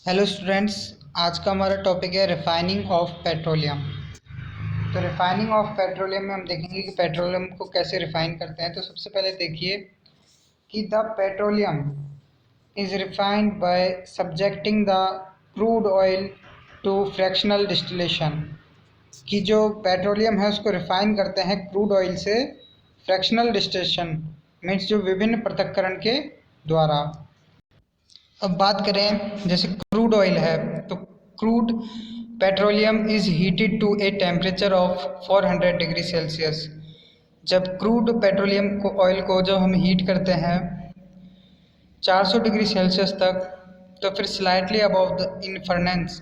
Hello students. आज का हमारा टॉपिक है रिफाइनिंग ऑफ पेट्रोलियम। तो रिफाइनिंग ऑफ पेट्रोलियम में हम देखेंगे कि पेट्रोलियम को कैसे रिफाइन करते हैं। तो सबसे पहले देखिए कि the petroleum is refined by subjecting the crude oil to fractional distillation. कि जो पेट्रोलियम है उसको रिफाइन करते हैं क्रूड ऑयल से फ्रैक्शनल डिस्टिलेशन मीन्स जो विभिन्न पृथक्करण के द्वारा। अब बात करें जैसे क्रूड ऑयल है तो crude petroleum is heated to a temperature of 400 degree Celsius. जब क्रूड पेट्रोलियम को ऑयल को जब हम हीट करते हैं 400 डिग्री सेल्सियस तक, तो फिर slightly above the in furnace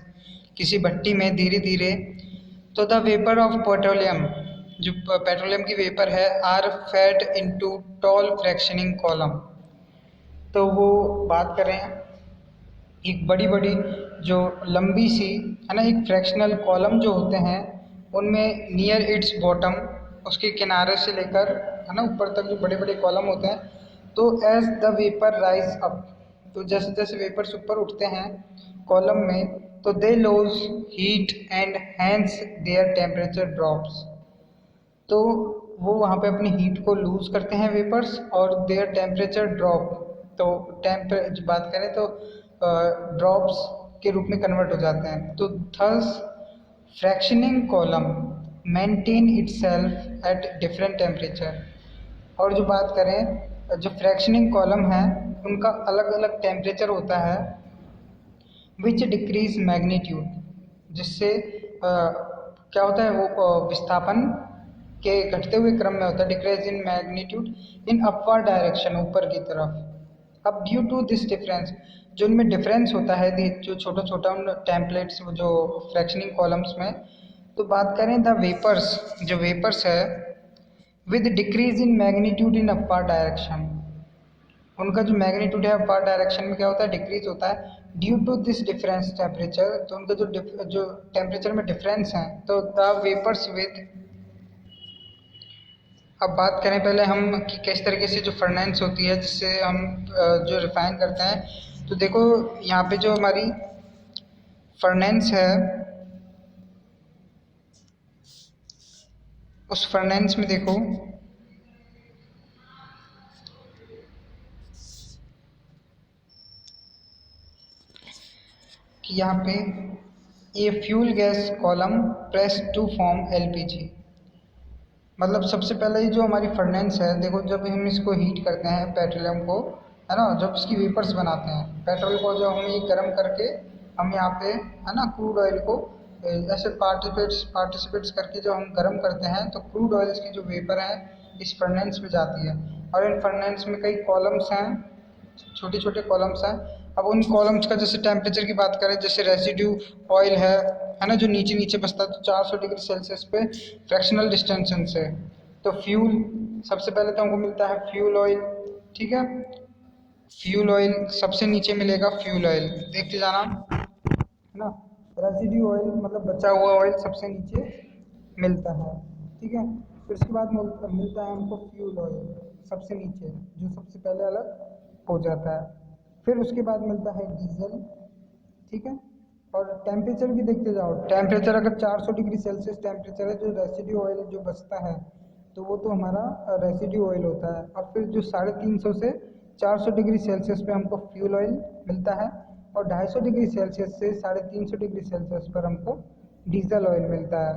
किसी भट्टी में धीरे धीरे, तो द वेपर ऑफ पेट्रोलियम जो पेट्रोलियम की वेपर है are fed into tall fractioning column. तो वो बात करें एक बड़ी बड़ी जो लंबी सी है ना, एक फ्रैक्शनल कॉलम जो होते हैं उनमें नियर इट्स बॉटम, उसके किनारे से लेकर है ना ऊपर तक जो बड़े बड़े कॉलम होते हैं। तो as the vapour rise up, तो जैसे जैसे वेपर्स ऊपर उठते हैं कॉलम में, तो they lose heat and hence their temperature drops. तो वो वहाँ पे अपनी हीट को लूज़ करते हैं वेपर्स और देयर टेम्परेचर ड्रॉप। तो टेम्परे बात करें तो ड्रॉप्स के रूप में कन्वर्ट हो जाते हैं। तो thus fractioning column maintain itself at different temperature. और जो बात करें जो फ्रैक्शनिंग कॉलम है उनका अलग अलग टेम्परेचर होता है विच डिक्रीज मैग्नीट्यूड, जिससे क्या होता है वो विस्थापन के घटते हुए क्रम में होता है, decrease in magnitude in upward direction, ऊपर की तरफ। अब ड्यू टू दिस डिफरेंस, जो इनमें डिफरेंस होता है जो छोटा छोटा उन टेम्पलेट्स जो फ्रैक्शनिंग कॉलम्स में, तो बात करें द वेपर्स, जो वेपर्स है with decrease in magnitude in upward direction, उनका जो मैग्नीट्यूड है अपार डायरेक्शन में क्या होता है, डिक्रीज होता है due to this difference temperature. तो उनका जो टेम्परेचर में डिफरेंस है, तो द वेपर्स विद। अब बात करें पहले हम कि किस तरीके से जो फर्नेंस होती है जिससे हम जो रिफाइन करते हैं। तो देखो यहाँ पे जो हमारी फर्नेंस है उस फर्नेंस में देखो कि यहाँ पे ये fuel gas column press to form LPG. मतलब सबसे पहले ही जो हमारी फर्नेंस है, देखो जब हम इसको हीट करते हैं पेट्रोलियम को, है ना, जब इसकी वेपर्स बनाते हैं पेट्रोल को, जो हम ये गर्म करके हम यहाँ पे है ना क्रूड ऑयल को ऐसे पार्टिसिपेट्स करके जो हम गर्म करते हैं, तो क्रूड ऑयल्स की जो वेपर है इस फर्नेंस में जाती है। और इन फर्नेंस में कई कॉलम्स हैं, छोटे छोटे कॉलम्स हैं। अब उन कॉलम्स का जैसे टेम्परेचर की बात करें, जैसे रेसिड्यू ऑयल है ना, जो नीचे नीचे बसता है, तो 400 डिग्री सेल्सियस पे फ्रैक्शनल डिस्टेंशन से। तो फ्यूल सबसे पहले तो हमको मिलता है फ्यूल ऑयल, ठीक है। फ्यूल ऑयल सबसे नीचे मिलेगा, फ्यूल ऑयल देखते जाना है ना। रेसिड्यू ऑयल मतलब बचा हुआ ऑयल सबसे नीचे मिलता है, ठीक है। फिर उसके बाद मिलता है हमको फ्यूल ऑयल सबसे नीचे, जो सबसे पहले अलग हो जाता है। फिर उसके बाद मिलता है डीजल, ठीक है। और टेम्परेचर भी देखते जाओ, टेम्परेचर अगर 400 डिग्री सेल्सियस टेम्परेचर है, जो रेसिड्यू ऑयल जो बचता है तो वो तो हमारा रेसिड्यू ऑयल होता है। और फिर जो 350 से 400 डिग्री सेल्सियस पे हमको फ्यूल ऑयल मिलता है, और 250 डिग्री सेल्सियस से 350 डिग्री सेल्सियस पर हमको डीजल ऑयल मिलता है।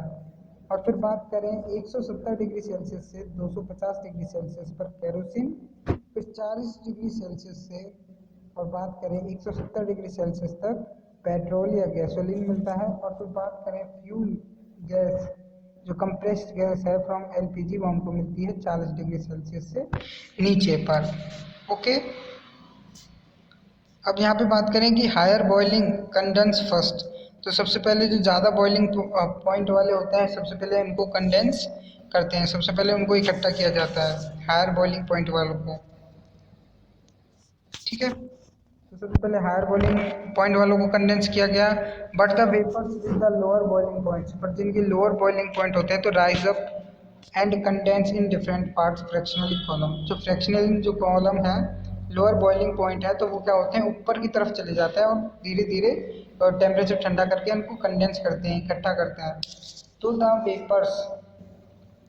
और फिर बात करें 170 डिग्री सेल्सियस से 250 डिग्री सेल्सियस पर केरोसिन, फिर 40 डिग्री सेल्सियस से और बात करें 170 डिग्री सेल्सियस तक पेट्रोल या गैसोलीन मिलता है। और फिर बात करें फ्यूल गैस, जो कंप्रेस्ड गैस है फ्रॉम एलपीजी, वो हमको मिलती है 40 डिग्री सेल्सियस से नीचे पर। ओके। अब यहाँ पे बात करें कि हायर बॉइलिंग कंडेंस फर्स्ट। तो सबसे पहले जो ज़्यादा बॉइलिंग पॉइंट वाले होते हैं, सबसे पहले उनको कंडेंस करते हैं, सबसे पहले उनको इकट्ठा किया जाता है हायर बॉइलिंग पॉइंट वालों को, ठीक है। तो सबसे पहले हायर बॉइलिंग पॉइंट वालों को कंडेंस किया गया, but the vapours with the lower boiling points, पर जिनके लोअर बॉइलिंग पॉइंट होते हैं तो rise up and condense in different parts fractionally column. जो फ्रैक्शनल जो कॉलम है लोअर बॉइलिंग पॉइंट है तो वो क्या होते हैं, ऊपर की तरफ चले जाता है और धीरे धीरे टेम्परेचर ठंडा करके उनको कंडेंस करते हैं, इकट्ठा करते हैं। तो द वेपर्स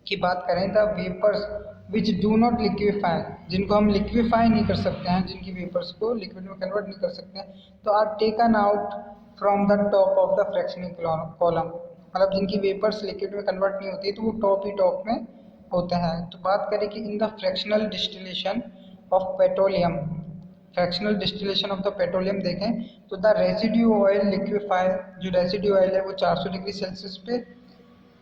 की बात करें, the vapours which do not liquefy, जिनको हम लिक्विफाई नहीं कर सकते हैं, जिनकी वेपर्स को लिक्विड में कन्वर्ट नहीं कर सकते हैं, तो are taken out from the top of the fractioning column, मतलब जिनकी वेपर्स लिक्विड में कन्वर्ट नहीं होती तो वो टॉप ही टॉप में होते हैं। तो बात करें कि in the fractional distillation of petroleum, fractional distillation of the petroleum देखें तो द रेसिड्यू ऑयल लिक्विफाई, जो रेसिड्यू ऑयल है वो 400 डिग्री सेल्सियस पे,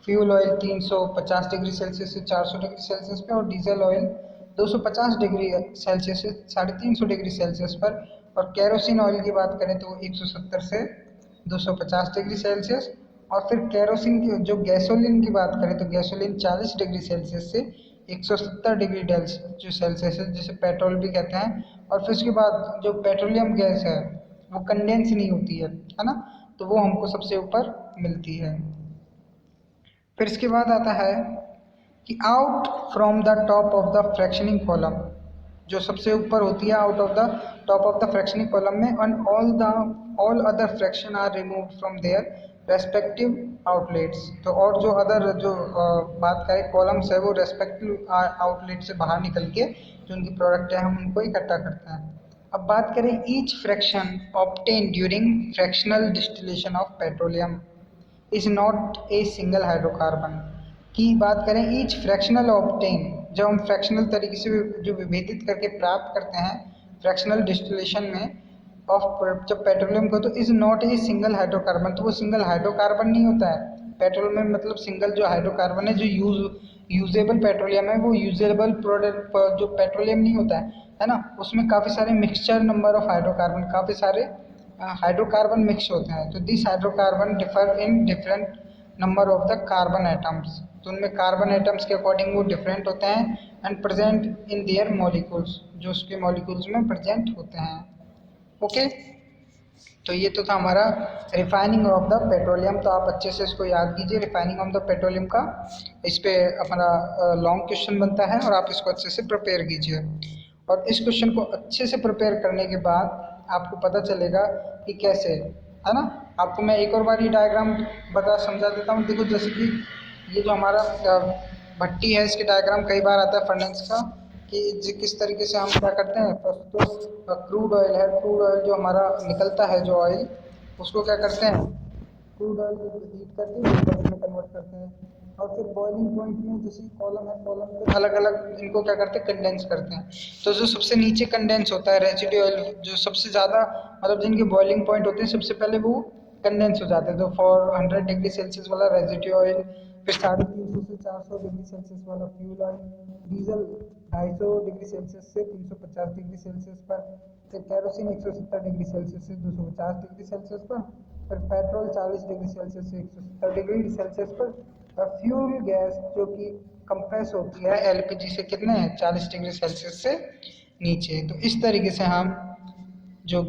फ्यूल ऑयल 350 डिग्री सेल्सियस से 400 डिग्री सेल्सियस पे, और डीजल ऑयल 250 डिग्री सेल्सियस से 350 डिग्री सेल्सियस पर, और कैरोसिन ऑयल की बात करें तो 170 से 250 डिग्री सेल्सियस, और फिर कैरोसिन की जो गैसोलीन की बात करें तो गैसोलीन 40 डिग्री सेल्सियस से 170 डिग्री जो सेल्सियस है, जिसे पेट्रोल भी कहते हैं। और फिर उसके बाद जो पेट्रोलियम गैस है वो कंडेंस नहीं होती है ना, तो वो हमको सबसे ऊपर मिलती है। फिर इसके बाद आता है कि out from the top of the fractioning column, जो सबसे ऊपर होती है out of the top of the fractioning column में, and all other fraction are removed from their respective outlets. तो और जो अदर जो बात करें कॉलम्स है वो रेस्पेक्टिव आउटलेट से बाहर निकल के जो उनकी प्रोडक्ट है हम उनको इकट्ठा करते हैं। अब बात करें each fraction obtain during fractional distillation of petroleum is not a single hydrocarbon की बात करें, ईच फ्रैक्शनल ऑब्टेन, जब हम फ्रैक्शनल तरीके से जो विभेदित करके प्राप्त करते हैं फ्रैक्शनल डिस्टिलेशन में ऑफ जब पेट्रोलियम को, तो is not a single hydrocarbon, तो वो सिंगल हाइड्रोकार्बन नहीं होता है। पेट्रोल में मतलब सिंगल जो हाइड्रोकार्बन है, जो यूजेबल पेट्रोलियम है वो यूजेबल प्रोडक्ट जो पेट्रोलियम नहीं होता है ना, उसमें काफ़ी सारे मिक्सचर नंबर ऑफ हाइड्रोकार्बन, काफ़ी सारे हाइड्रोकार्बन मिक्स होते हैं। तो this hydrocarbon differ in different number of the carbon atoms, तो उनमें कार्बन एटम्स के अकॉर्डिंग वो डिफरेंट होते हैं, and present in their molecules, जो उसके मॉलिक्यूल्स में प्रेजेंट होते हैं। ओके, तो ये तो था हमारा रिफाइनिंग ऑफ द पेट्रोलियम। तो आप अच्छे से इसको याद कीजिए, रिफाइनिंग ऑफ द पेट्रोलियम का इस पे अपना लॉन्ग क्वेश्चन बनता है और आप इसको अच्छे से प्रिपेयर कीजिए। और इस क्वेश्चन को अच्छे से प्रिपेयर करने के बाद आपको पता चलेगा कि कैसे, है ना। आपको मैं एक और बार ये डायग्राम समझा देता हूँ। देखो जैसे कि ये जो हमारा भट्टी है, इसके डायग्राम कई बार आता है फर्नेस का, कि किस तरीके से हम क्या करते हैं। फर्स्ट तो क्रूड ऑयल है, क्रूड ऑयल जो हमारा निकलता है जो ऑयल, उसको क्या करते हैं, क्रूड ऑयल को हीट करके वेपर्स में कन्वर्ट करते हैं, और फिर बॉइलिंग पॉइंट में जैसे कॉलम है, कॉलम पे अलग अलग इनको क्या करते हैं, कंडेंस करते हैं। तो जो सबसे नीचे कंडेंस होता है रेसिड्यू ऑयल, जो सबसे ज़्यादा मतलब जिनके बॉइलिंग पॉइंट होते हैं सबसे पहले वो कंडेंस हो जाते हैं। तो फॉर 100 डिग्री सेल्सियस वाला रेसिड्यू ऑयल, फिर 350 से 400 डिग्री सेल्सियस वाला fuel oil, diesel 250 degree Celsius से 350 डिग्री सेल्सियस पर, फिर कैरोसिन 170 डिग्री सेल्सियस से 250 डिग्री सेल्सियस पर, फिर पेट्रोल 40 डिग्री सेल्सियस से 170 डिग्री सेल्सियस पर, और फ्यूल गैस जो कि कंप्रेस होती है एलपीजी से कितने 40 डिग्री सेल्सियस से नीचे। तो इस तरीके से हम जो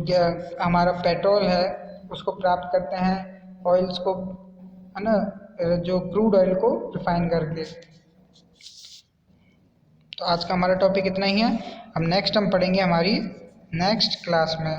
हमारा पेट्रोल है उसको प्राप्त करते हैं, ऑयल्स को, है ना, जो क्रूड ऑयल को रिफाइन करके। तो आज का हमारा टॉपिक इतना ही है। अब नेक्स्ट हम पढ़ेंगे हमारी नेक्स्ट क्लास में।